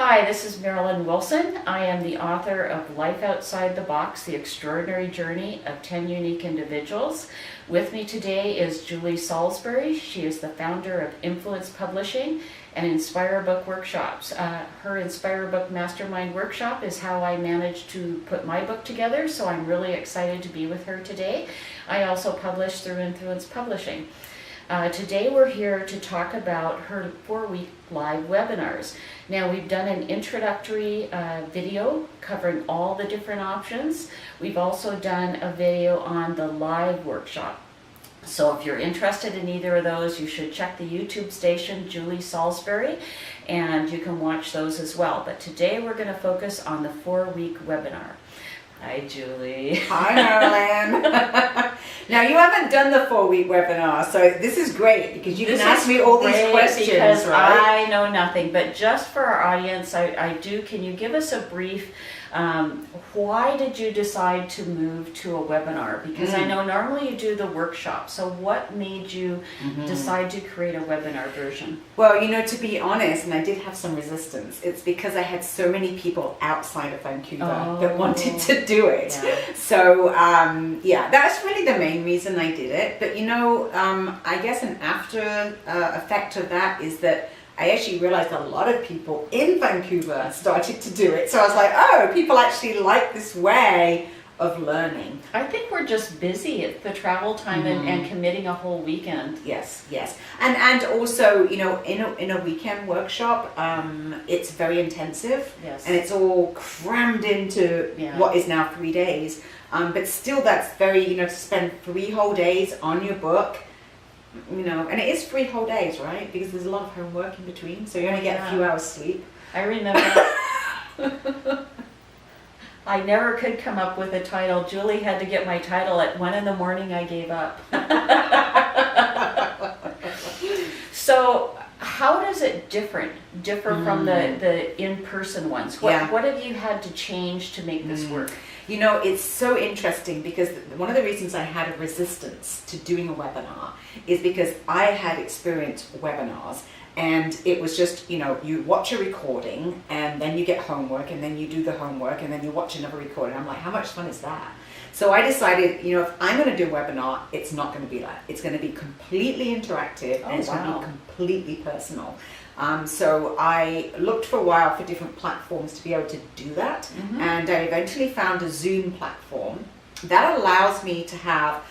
Hi, this is Marilyn Wilson. I am the author of Life Outside the Box, The Extraordinary Journey of 10 Unique Individuals. With me today is Julie Salisbury. She is the founder of Influence Publishing and InspireABook workshops. Her InspireABook Mastermind workshop is how I managed to put my book together, so I'm really excited to be with her today. I also publish through Influence Publishing. Today we're here to talk about her 4-week live webinars. Now we've done an introductory video covering all the different options. We've also done a video on the live workshop. So if you're interested in either of those, you should check the YouTube station, Julie Salisbury, and you can watch those as well. But today we're going to focus on the 4-week webinar. Hi, Julie. Hi, Marilyn. Now, you haven't done the 4-week webinar, so this is great because you can ask me all these questions, because right? I know nothing, but just for our audience, can you give us a brief, why did you decide to move to a webinar? Because I know normally you do the workshop, so what made you decide to create a webinar version? Well, to be honest, and I did have some resistance, it's because I had so many people outside of Vancouver that wanted to do it. Yeah. So, that's really the main reason I did it. But, I guess an after effect of that is that I actually realized a lot of people in Vancouver started to do it. So I was like, oh, people actually like this way of learning. I think we're just busy at the travel time and committing a whole weekend. Yes. And also, in a weekend workshop, it's very intensive. Yes. And it's all crammed into what is now 3 days. But still, that's very, to spend 3 whole days on your book. And it is 3 whole days, right? Because there's a lot of homework in between, so you only get a few hours sleep. I remember. I never could come up with a title. Julie had to get my title at 1 a.m. I gave up. So how does it differ from the in-person ones? What have you had to change to make this work? It's so interesting because one of the reasons I had a resistance to doing a webinar is because I had experienced webinars, and it was just, you watch a recording and then you get homework and then you do the homework and then you watch another recording. I'm like, how much fun is that? So I decided, if I'm going to do a webinar, it's not going to be that. It's going to be completely interactive and it's going to be completely personal. So I looked for a while for different platforms to be able to do that, and I eventually found a Zoom platform that allows me to have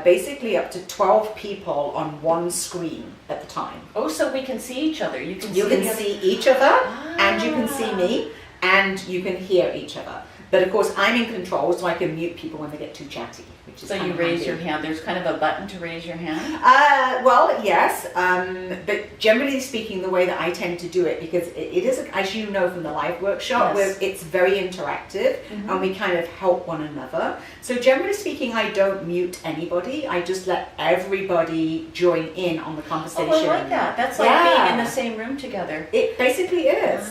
basically up to 12 people on one screen at the time. Oh, so we can see each other. You can see each other, and you can see me, and you can hear each other. But of course, I'm in control, so I can mute people when they get too chatty. Which is so you raise your hand. There's kind of a button to raise your hand? Well, yes. But generally speaking, the way that I tend to do it, because it is, as you know from the live workshop, where it's very interactive and we kind of help one another. So generally speaking, I don't mute anybody. I just let everybody join in on the conversation. Oh, I like that. That's like being in the same room together. It basically is.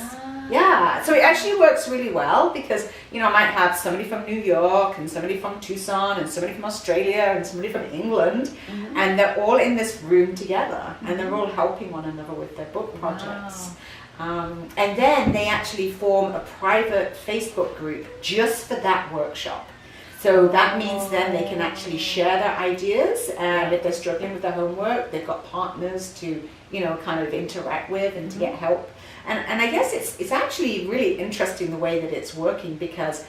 Yeah, so it actually works really well because, I might have somebody from New York and somebody from Tucson and somebody from Australia and somebody from England, and they're all in this room together and they're all helping one another with their book projects. And then they actually form a private Facebook group just for that workshop. So that means then they can actually share their ideas, and if they're struggling with their homework, they've got partners to, kind of interact with and to get help. And I guess it's actually really interesting the way that it's working, because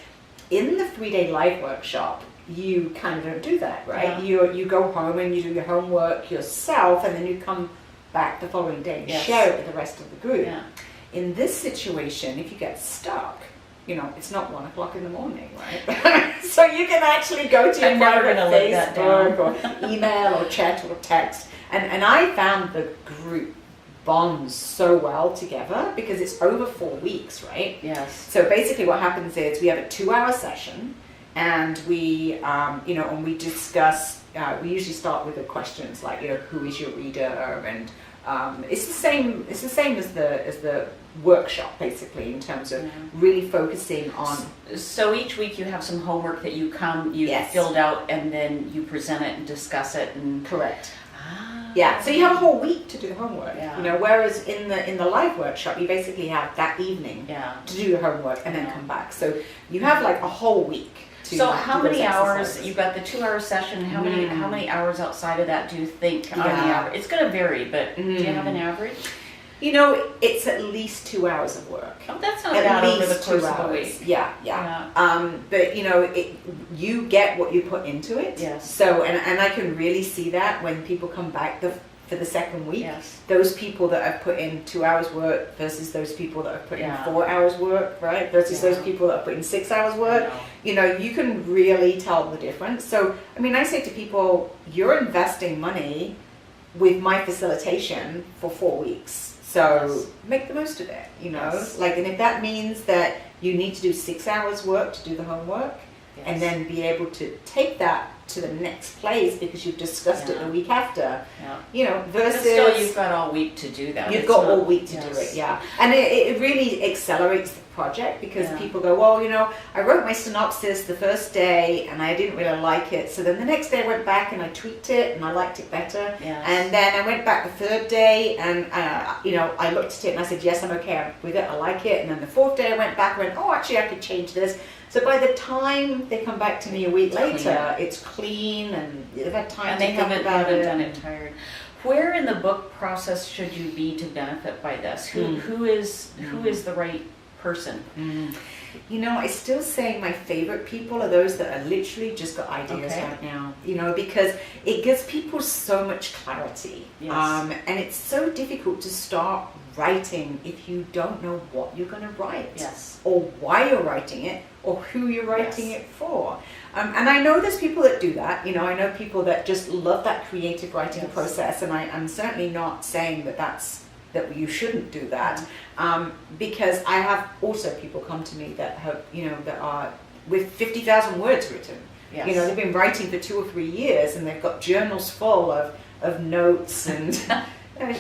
in the 3-day live workshop, you kind of don't do that, right? Yeah. You go home and you do your homework yourself, and then you come back the following day and share it with the rest of the group. Yeah. In this situation, if you get stuck, it's not 1 o'clock in the morning, right? So you can actually go to your private Facebook or email or chat or text. And I found the group bonds so well together because it's over 4 weeks, right? Yes. So basically what happens is we have a 2-hour session, and we, and we discuss, we usually start with the questions like, who is your reader? And it's the same as the workshop, basically, in terms of really focusing on. So each week you have some homework that you filled out, and then you present it and discuss it. And correct. Yeah, so you have a whole week to do the homework. Yeah. You know, whereas in the live workshop, you basically have that evening Yeah. to do your homework and then come back. So you have like a whole week. So how do those many hours, exercises. you've got the 2-hour session, how many hours outside of that do you think on the Yeah. average? It's going to vary, but do you have an average? You know, it's at least 2 hours of work. Oh, that's not At bad over the least course 2 of a hours. week. Yeah. But you know, you get what you put into it. Yes. So, and I can really see that when people come back for the second week. Yes. Those people that have put in 2 hours work versus those people that have put in Yeah. 4 hours work, right? Versus those people that have put in 6 hours work. You know, you can really tell the difference. So, I mean, I say to people, you're investing money with my facilitation for 4 weeks. So make the most of it, you know, like, and if that means that you need to do 6 hours work to do the homework and then be able to take that to the next place because you've discussed it the week after, you know, versus... But still, you've got all week to do that. You've got all week to do it, And it really accelerates the project because people go, well, you know, I wrote my synopsis the first day and I didn't really like it. So then the next day I went back and I tweaked it and I liked it better. And then I went back the third day and, you know, I looked at it and I said, yes, I'm okay with it. I like it. And then the fourth day I went back and went, oh, actually I could change this. So by the time they come back to me a week later, it's clean and they've had time to think about it. And they haven't done it tired. Where in the book process should you be to benefit by this? Who is the right person? You know, I still say my favorite people are those that are literally just got ideas right now, you know, because it gives people so much clarity. And it's so difficult to start writing if you don't know what you're going to write or why you're writing it or who you're writing it for. And I know there's people that do that, you know, I know people that just love that creative writing process, and I'm certainly not saying that you shouldn't do that, because I have also people come to me that have, you know, that are with 50,000 words written. You know, they've been writing for 2 or 3 years and they've got journals full of notes and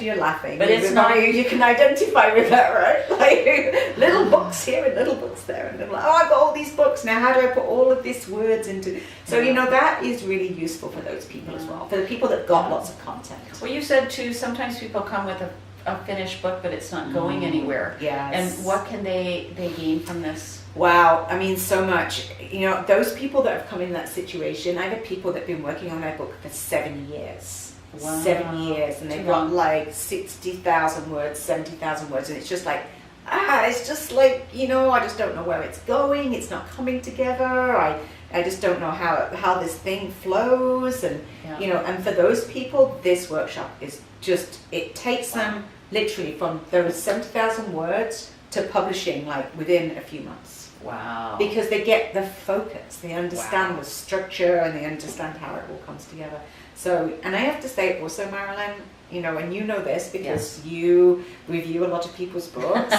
you're laughing. But it's not... You can identify with that, right? Like little books here and little books there. And they're like, oh, I've got all these books. Now how do I put all of these words into... So, you know, that is really useful for those people as well. For the people that got lots of content. Well, you said too, sometimes people come with a finished book, but it's not going anywhere. And what can they gain from this? Wow, I mean, so much. You know, those people that have come in that situation, I've had people that have been working on their book for 7 years. 7 years, and they've got like 60,000 words, 70,000 words, and it's just like, it's just like, you know, I just don't know where it's going, it's not coming together, I just don't know how this thing flows, and you know, and for those people, this workshop is just, it takes them literally from those 70,000 words to publishing like within a few months. Wow. Because they get the focus, they understand the structure, and they understand how it all comes together. So, and I have to say also, Marilyn, you know, and you know this because you review a lot of people's books.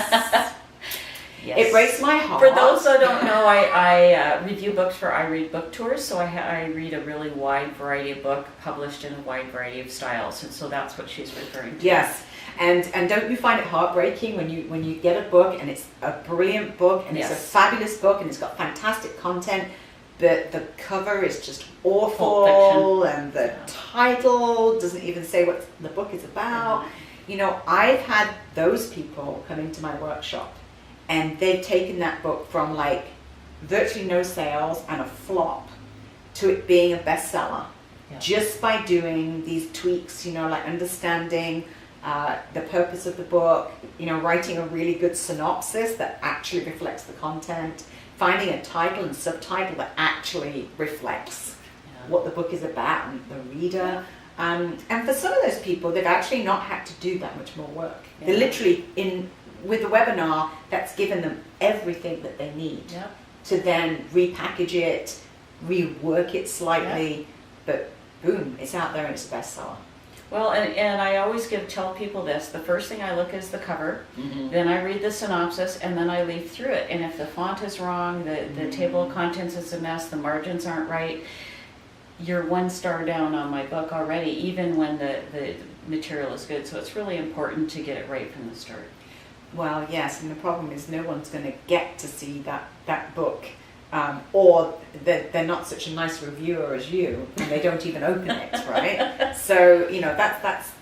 It breaks my heart. For those that don't know, I review books for I Read Book Tours, so I read a really wide variety of book published in a wide variety of styles, and so that's what she's referring to. Yes. And don't you find it heartbreaking when you get a book and it's a brilliant book and it's a fabulous book and it's got fantastic content, but the cover is just awful and the title doesn't even say what the book is about. You know, I've had those people come into my workshop and they've taken that book from like virtually no sales and a flop to it being a bestseller just by doing these tweaks, you know, like understanding the purpose of the book, you know, writing a really good synopsis that actually reflects the content, finding a title and subtitle that actually reflects what the book is about and the reader. And for some of those people, they've actually not had to do that much more work. They're literally with the webinar, that's given them everything that they need to then repackage it, rework it slightly, but boom, it's out there and it's a bestseller. Well, and I always tell people this, the first thing I look is the cover, then I read the synopsis, and then I leaf through it. And if the font is wrong, the table of contents is a mess, the margins aren't right, you're 1 star down on my book already, even when the material is good. So it's really important to get it right from the start. Well, yes, and the problem is no one's going to get to see that book or they're not such a nice reviewer as you, and they don't even open it, right? So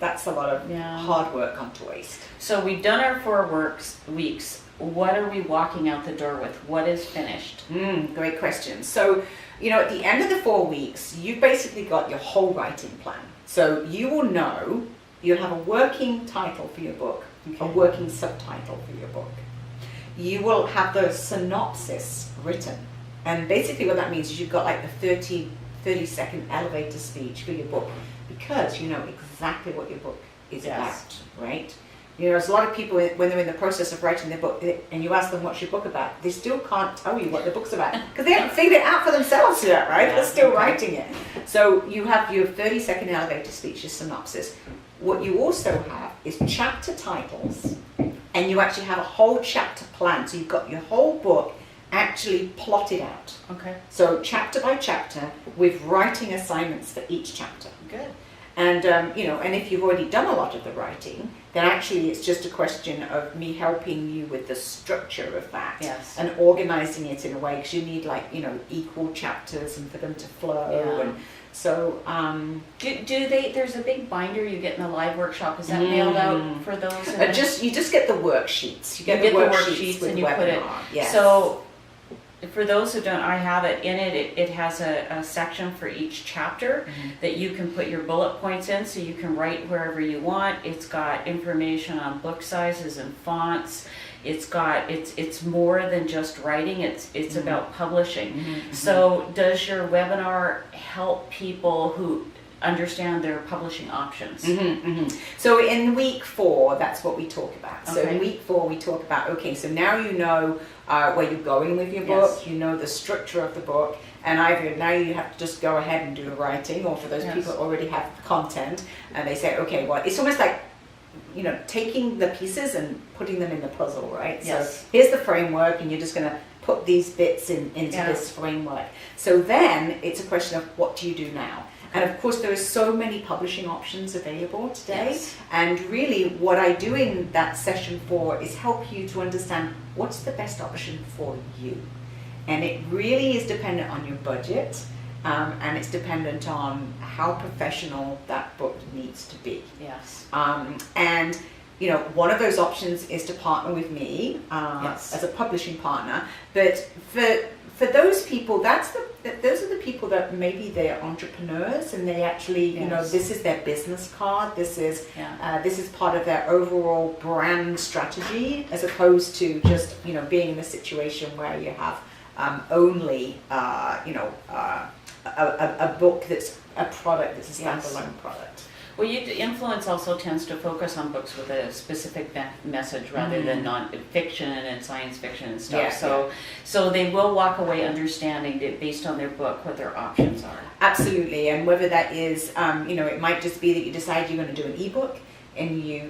that's a lot of hard work gone to waste. So we've done our 4 weeks. What are we walking out the door with? What is finished? Great question. So at the end of the 4 weeks, you've basically got your whole writing plan. So you will know you'll have a working title for your book, a working subtitle for your book. You will have the synopsis written. And basically what that means is you've got like the 30-second elevator speech for your book, because you know exactly what your book is about, right? There's a lot of people, when they're in the process of writing their book, and you ask them what's your book about, they still can't tell you what the book's about, because they haven't figured it out for themselves yet, right? They're still writing it. So you have your 30-second elevator speech, your synopsis. What you also have is chapter titles, and you actually have a whole chapter plan. So you've got your whole book actually plotted out. Okay. So chapter by chapter, with writing assignments for each chapter. Good. And and if you've already done a lot of the writing, then actually it's just a question of me helping you with the structure of that, and organizing it in a way, because you need equal chapters and for them to flow. And so there's a big binder you get in the live workshop. Is that mailed out for those? You just get the worksheets. You get the worksheets and you webinar. put it. Yes. So for those who don't, I have it in it. It has a section for each chapter that you can put your bullet points in, so you can write wherever you want. It's got information on book sizes and fonts. It's more than just writing. It's about publishing. So does your webinar help people who understand their publishing options? So in week 4, that's what we talk about. So in week 4 we talk about, so now you know where you're going with your book, you know the structure of the book, and either now you have to just go ahead and do the writing, or for those people who already have the content, and they say, okay, well, it's almost like taking the pieces and putting them in the puzzle, right? So here's the framework, and you're just going to put these bits into this framework. So then it's a question of, what do you do now? And of course, there are so many publishing options available today. And really, what I do in that session 4 is help you to understand what's the best option for you. And it really is dependent on your budget, and it's dependent on how professional that book needs to be. And one of those options is to partner with me as a publishing partner. But for those people, those are the people that maybe they're entrepreneurs, and they actually, this is their business card. This is part of their overall brand strategy, as opposed to just being in a situation where you have only a book that's a product that's a standalone product. Well, Influence also tends to focus on books with a specific message rather than non-fiction and science fiction and stuff. So they will walk away understanding that based on their book what their options are. Absolutely, and whether that is, it might just be that you decide you're going to do an ebook, and you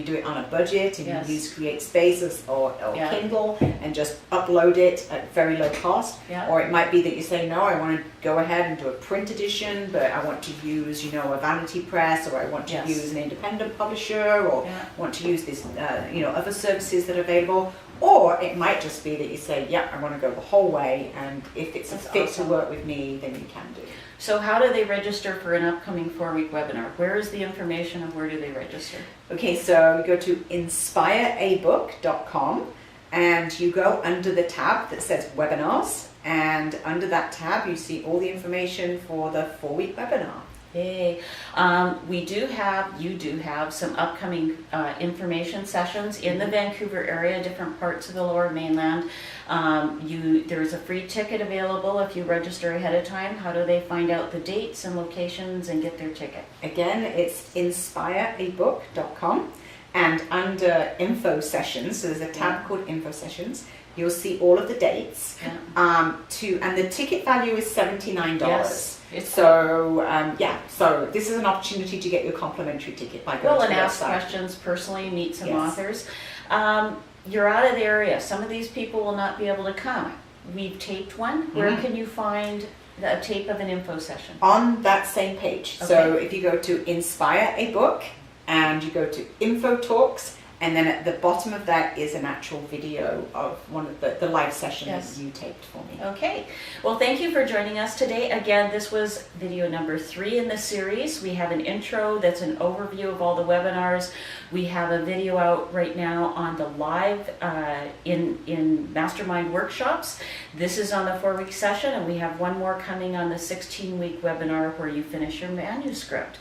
do it on a budget, and you use CreateSpace or Kindle, and just upload it at very low cost. Or it might be that you say, no, I want to go ahead and do a print edition, but I want to use a vanity press, or I want to use an independent publisher, or want to use this other services that are available. Or it might just be that you say, I want to go the whole way, and if it's a fit to work with me, then you can do. So how do they register for an upcoming 4-week webinar? Where is the information, and where do they register? Okay, so you go to InspireABook.com, and you go under the tab that says webinars, and under that tab you see all the information for the 4-week webinar. Yay. You do have some upcoming information sessions in the Vancouver area, different parts of the Lower Mainland. There's a free ticket available if you register ahead of time. How do they find out the dates and locations and get their ticket? Again, it's InspireABook.com, and under info sessions, so there's a tab called info sessions. You'll see all of the dates. And the ticket value is $79. So this is an opportunity to get your complimentary ticket by going to the website. Ask questions personally, meet some authors. You're out of the area. Some of these people will not be able to come. We've taped one. Where can you find a tape of an info session? On that same page. So if you go to InspireABook, and you go to Info Talks, And then at the bottom of that is an actual video of one of the live sessions Yes. that you taped for me. Okay, well, thank you for joining us today. Again, this was video number 3 in the series. We have an intro that's an overview of all the webinars. We have a video out right now on the live in mastermind workshops. This is on the 4-week session, and we have one more coming on the 16-week webinar where you finish your manuscript.